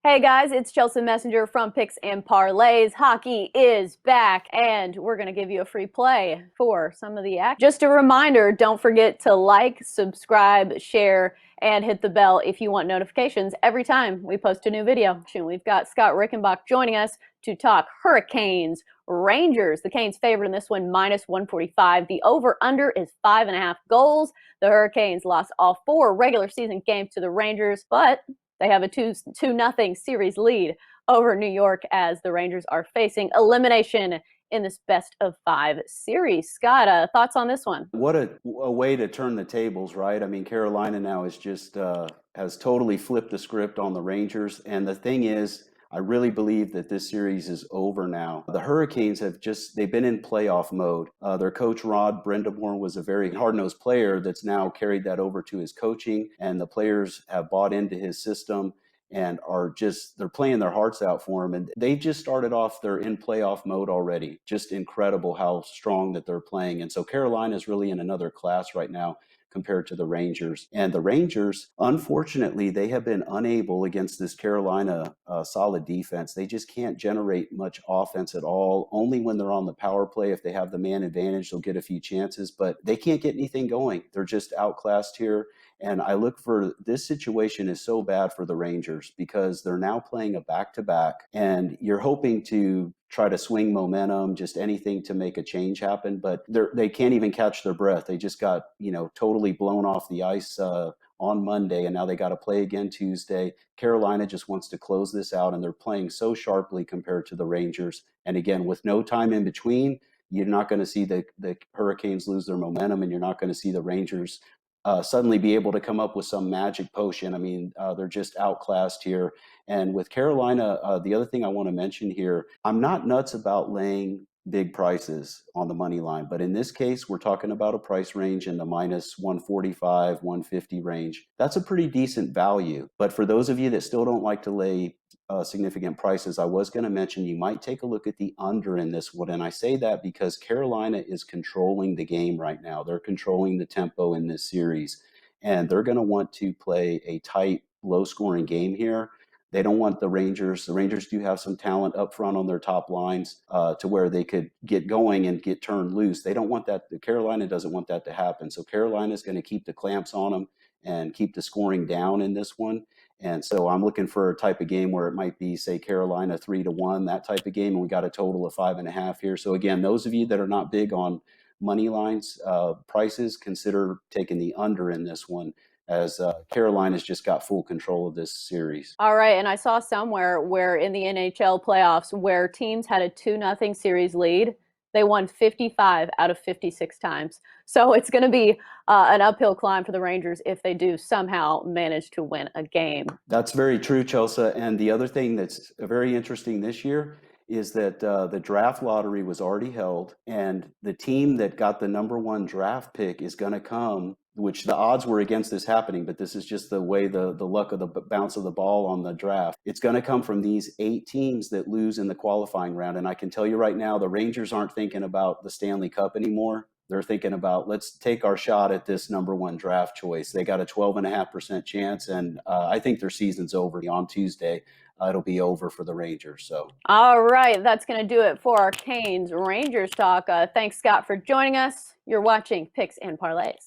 Hey guys, it's Chelsa Messenger from Picks and Parlays. Hockey is back, and we're going to give you a free play for some of the action. Just a reminder, don't forget to like, subscribe, share, and hit the bell if you want notifications every time we post a new video. We've got Scott Rickenbach joining us to talk Hurricanes, Rangers. The Canes favored in this one, minus 145. The over-under is 5.5 goals. The Hurricanes lost all 4 regular season games to the Rangers, but they have a 2-0 series lead over New York as the Rangers are facing elimination in this best-of-5 series. Scott, thoughts on this one? What a way to turn the tables, right? I mean, Carolina now is just has totally flipped the script on the Rangers. And the thing is, I really believe that this series is over now. The Hurricanes they've been in playoff mode. Their coach, Rod Brindamore, was a very hard-nosed player that's now carried that over to his coaching, and the players have bought into his system and they're playing their hearts out for him. And they've just started off, they're in playoff mode already. Just incredible how strong that they're playing. And so Carolina is really in another class right now compared to the Rangers. And the Rangers, unfortunately, they have been unable against this Carolina solid defense. They just can't generate much offense at all. Only when they're on the power play, if they have the man advantage, they'll get a few chances, but they can't get anything going. They're just outclassed here. And I look for this situation is so bad for the Rangers because they're now playing a back-to-back, and you're hoping to try to swing momentum, just anything to make a change happen. But they can't even catch their breath. They just got, totally blown off the ice on Monday, and now they got to play again Tuesday. Carolina just wants to close this out, and they're playing so sharply compared to the Rangers. And again, with no time in between, you're not going to see the Hurricanes lose their momentum, and you're not going to see the Rangers suddenly be able to come up with some magic potion. I mean, they're just outclassed here. And with Carolina, the other thing I want to mention here, I'm not nuts about laying big prices on the money line, but in this case, we're talking about a price range in the minus 145, 150 range. That's a pretty decent value. But for those of you that still don't like to lay significant prices, I was going to mention you might take a look at the under in this one. And I say that because Carolina is controlling the game right now. They're controlling the tempo in this series, and they're going to want to play a tight, low-scoring game here. They don't want the Rangers. The Rangers do have some talent up front on their top lines to where they could get going and get turned loose. They don't want that. Carolina doesn't want that to happen. So Carolina is going to keep the clamps on them and keep the scoring down in this one. And so I'm looking for a type of game where it might be, say, Carolina 3-1, that type of game. And we got a total of 5.5 here. So again, those of you that are not big on money lines prices, consider taking the under in this one, as Carolina's just got full control of this series. All right, and I saw somewhere where in the NHL playoffs where teams had a 2-0 series lead, they won 55 out of 56 times. So it's going to be an uphill climb for the Rangers if they do somehow manage to win a game. That's very true, Chelsa. And the other thing that's very interesting this year is that the draft lottery was already held, and the team that got the #1 draft pick is going to come, which the odds were against this happening, but this is just the way the luck of the bounce of the ball on the draft. It's going to come from these 8 teams that lose in the qualifying round. And I can tell you right now, the Rangers aren't thinking about the Stanley Cup anymore. They're thinking about, let's take our shot at this #1 draft choice. They got a 12.5% chance, and I think their season's over on Tuesday. It'll be over for the Rangers. So, all right, that's going to do it for our Canes Rangers talk. Thanks, Scott, for joining us. You're watching Picks and Parlays.